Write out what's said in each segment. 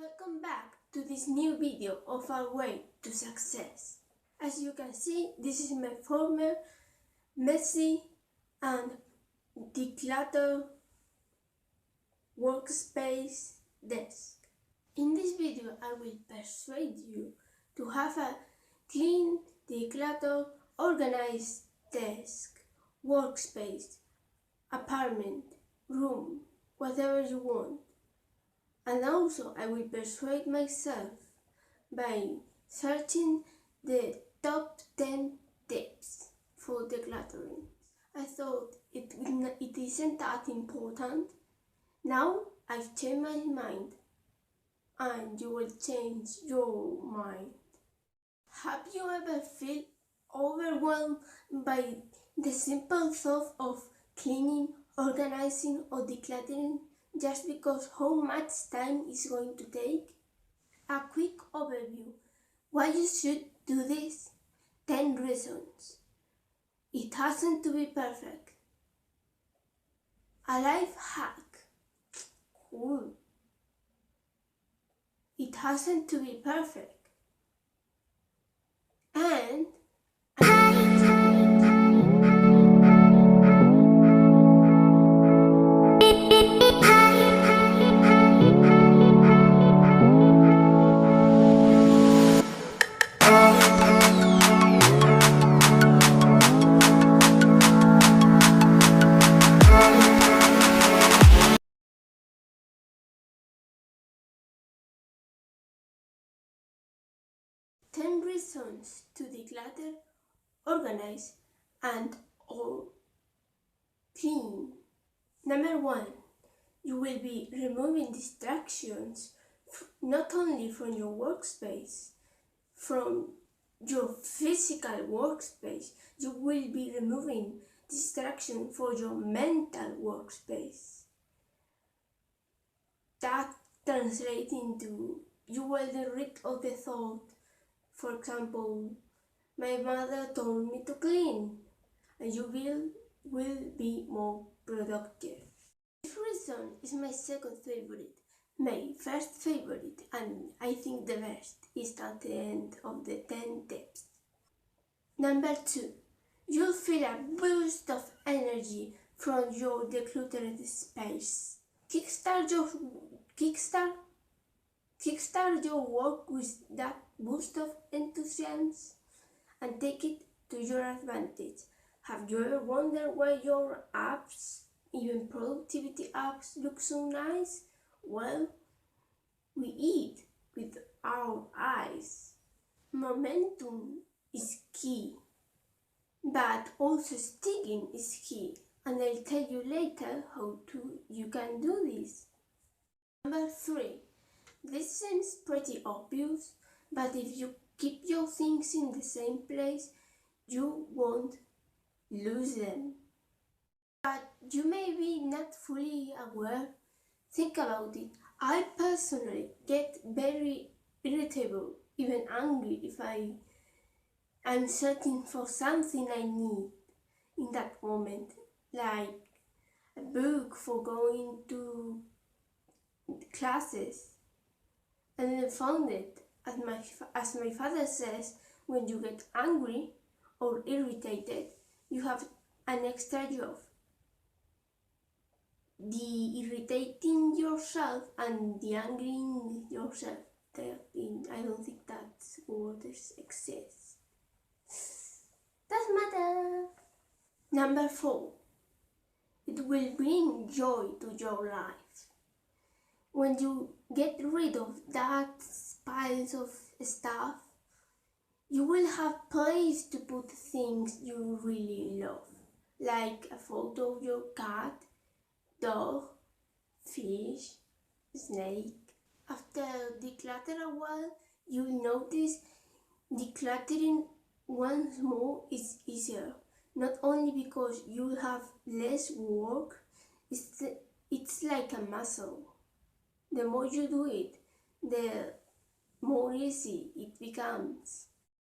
Welcome back to this new video of our way to success. As you can see, this is my former messy and decluttered workspace desk. In this video, I will persuade you to have a clean, decluttered, organized desk, workspace, apartment, room, whatever you want. And also, I will persuade myself by searching the top 10 tips for decluttering. I thought it isn't that important. Now I've changed my mind, and you will change your mind. Have you ever felt overwhelmed by the simple thought of cleaning, organizing, or decluttering? Just because how much time is going to take? A quick overview. Why you should do this? 10 reasons. It hasn't to be perfect. A life hack. Cool. It hasn't to be perfect. And 10 reasons to declutter, organize, and or clean. Number 1. You will be removing distractions not only from your workspace, from your physical workspace. You will be removing distraction for your mental workspace. That translates into you will get rid of the thought, for example, my mother told me to clean, and you will be more productive. This reason is my second favorite. My first favorite, and I think the best, is at the end of the 10 tips. Number 2. You'll feel a boost of energy from your decluttered space. Kickstart your work with that boost of enthusiasm and take it to your advantage. Have you ever wondered why your apps, even productivity apps, look so nice? Well, we eat with our eyes. Momentum is key, but also sticking is key, and I'll tell you later how you can do this. Number 3. This seems pretty obvious, but if you keep your things in the same place, you won't lose them. But you may be not fully aware. Think about it. I personally get very irritable, even angry, if I'm searching for something I need in that moment, like a book for going to classes, and then found it. As my father says, when you get angry or irritated, you have an extra job. The irritating yourself and the angering yourself. I don't think that words exist. Doesn't matter. Number 4. It will bring joy to your life. When you get rid of that piles of stuff, you will have place to put things you really love, like a photo of your cat, dog, fish, snake. After declutter a while, you'll notice decluttering once more is easier. Not only because you have less work, it's like a muscle. The more you do it, the more easy it becomes.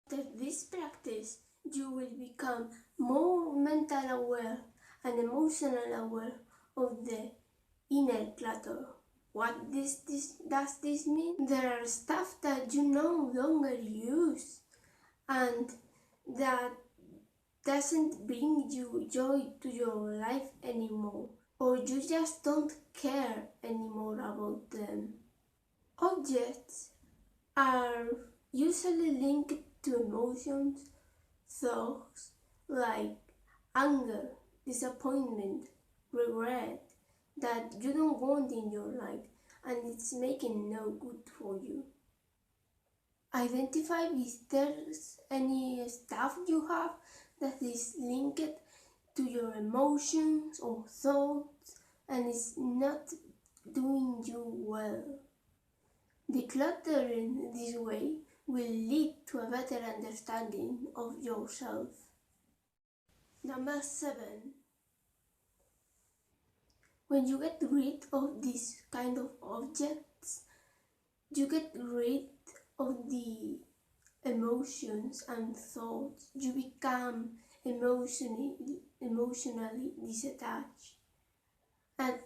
After this practice, you will become more mental aware and emotional aware of the inner clutter What does this mean? There are stuff that you no longer use and that doesn't bring you joy to your life anymore, or you just don't care anymore about them. Objects are usually linked to emotions, thoughts like anger, disappointment, regret that you don't want in your life and it's making no good for you. Identify if there's any stuff you have that is linked to your emotions or thoughts and is not doing you well. Decluttering this way will lead to a better understanding of yourself. Number 7. When you get rid of this kind of objects, you get rid of the emotions and thoughts. You become emotionally disattached. And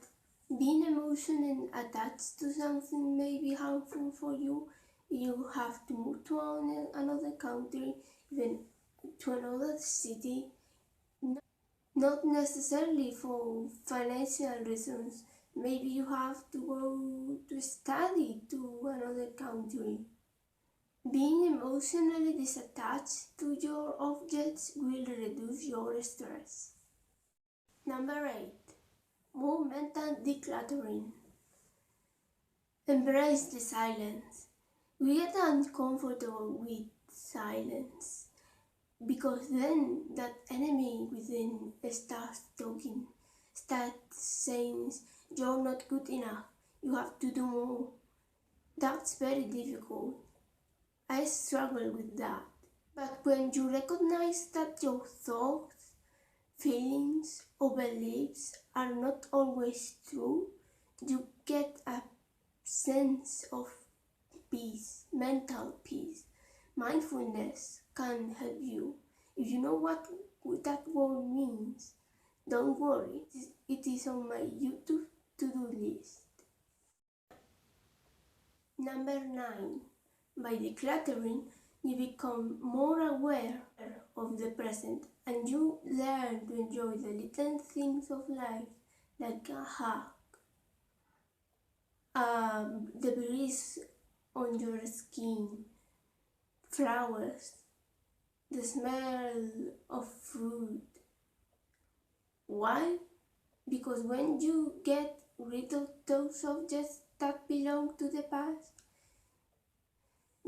being emotionally attached to something may be harmful for you. You have to move to another country, even to another city, not necessarily for financial reasons. Maybe you have to go to study to another country. Being emotionally disattached to your objects will reduce your stress. Number 8. More mental decluttering. Embrace the silence. We get uncomfortable with silence because then that enemy within starts talking, starts saying you're not good enough, you have to do more. That's very difficult. I struggle with that. But when you recognize that your thoughts, feelings, or beliefs are not always true, you get a sense of peace, mental peace. Mindfulness can help you. If you know what that word means, don't worry, it is on my YouTube to-do list. Number 9. By decluttering, you become more aware of the present and you learn to enjoy the little things of life, like a hug, the breeze on your skin, flowers, the smell of fruit. Why? Because when you get rid of those objects that belong to the past,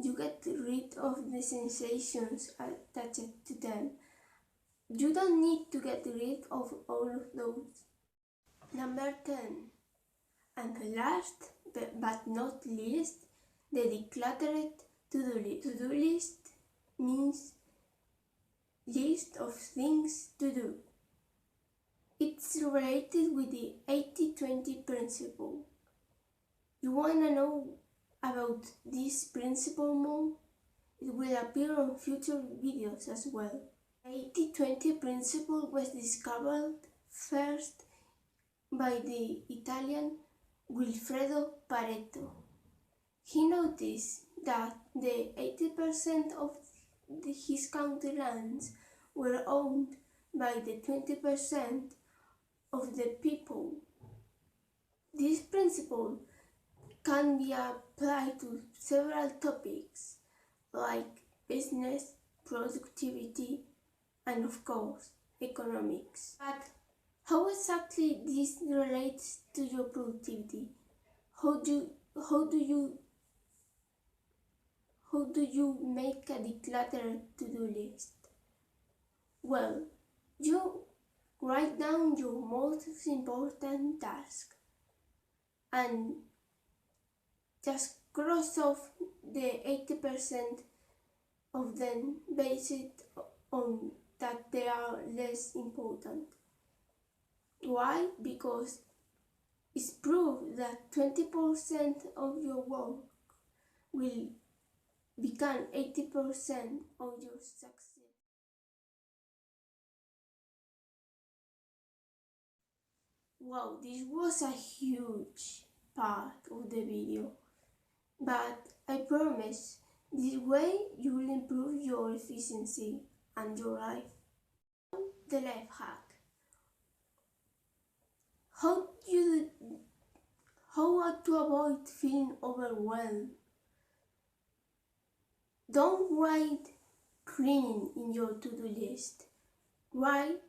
you get rid of the sensations attached to them. You don't need to get rid of all of those. Number 10. And last but not least, the decluttered to-do list. To-do list means list of things to do. It's related with the 80-20 principle. You wanna know about this principle more? It will appear on future videos as well. 80-20 principle was discovered first by the Italian Wilfredo Pareto. He noticed that the 80% of his country lands were owned by the 20% of the people. This principle can be applied to several topics like business, productivity, and of course, economics. But how exactly this relates to your productivity? How do you make a decluttered to-do list? Well, you write down your most important task and just cross off the 80% of them based on that they are less important. Why? Because it's proved that 20% of your work will become 80% of your success. Wow, this was a huge part of the video, but I promise this way you will improve your efficiency and your life. The life hack. How to avoid feeling overwhelmed. Don't write cleaning in your to-do list. Write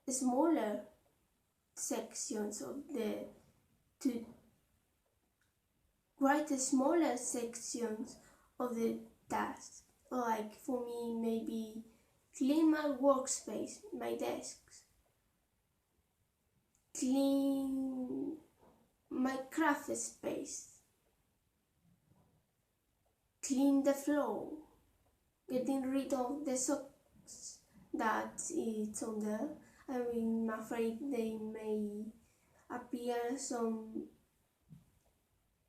smaller sections of the task. Like for me, maybe clean my workspace, my desks, clean my craft space, clean the floor, getting rid of the socks that it's on there. I'm afraid they may appear some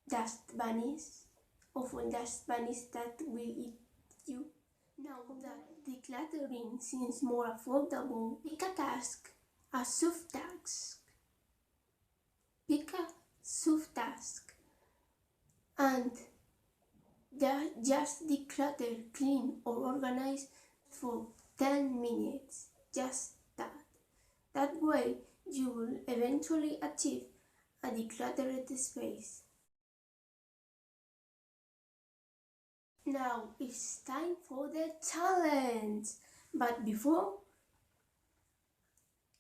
dust bunnies, awful dust bunnies that will eat you. Now that decluttering seems more affordable, pick a task, a soft task. Pick a soft task and just declutter, clean or organize for 10 minutes. Just that. That way you will eventually achieve a decluttered space. Now it's time for the challenge. But before,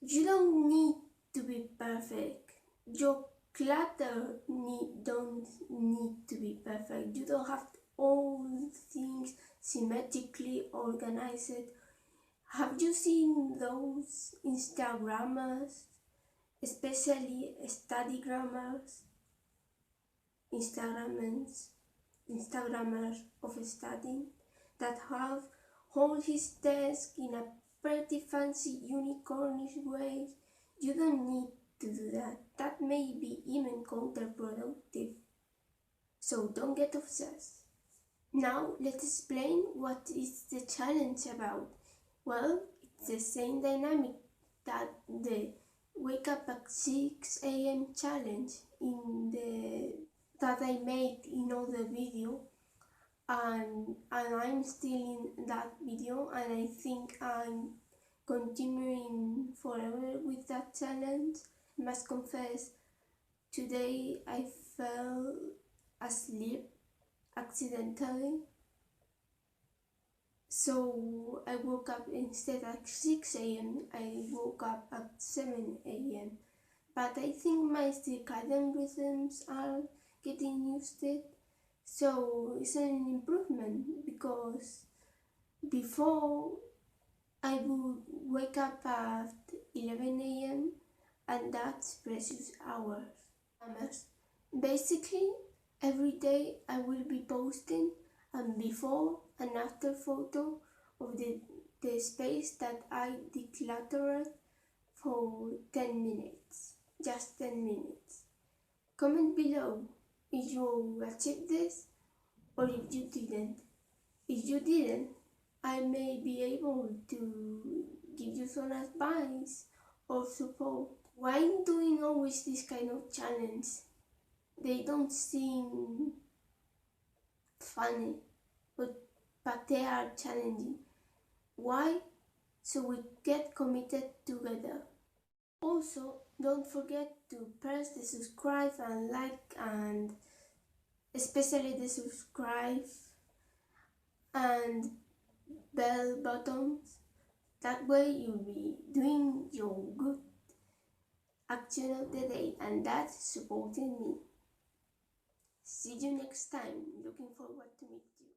you don't need to be perfect. Your clutter don't need to be perfect. You don't have all things symmetrically organized. Have you seen those Instagrammers, especially Instagrammers of studying, that have all his desk in a pretty fancy unicornish way? You don't need to do that. That may be even counterproductive. So don't get obsessed. Now let's explain what is the challenge about. Well, it's the same dynamic that the wake up at 6 a.m. challenge that I made in other video, and I'm still in that video, and I think I'm continuing forever with that challenge. I must confess, today I fell asleep accidentally, so I woke up instead at 6 a.m. I woke up at 7 a.m. But I think my circadian rhythms are getting used to it, so it's an improvement, because before I would wake up at 11 a.m. and that's precious hours. Basically, every day I will be posting a before and after photo of the space that I decluttered for 10 minutes, just 10 minutes. Comment below if you achieved this or if you didn't. If you didn't, I may be able to give you some advice or support. Why doing always this kind of challenge? They don't seem funny, but they are challenging. Why? So we get committed together. Also, don't forget to press the subscribe and like, and especially the subscribe and bell buttons. That way you'll be doing your good action of the day, and that's supporting me. See you next time. Looking forward to meet you.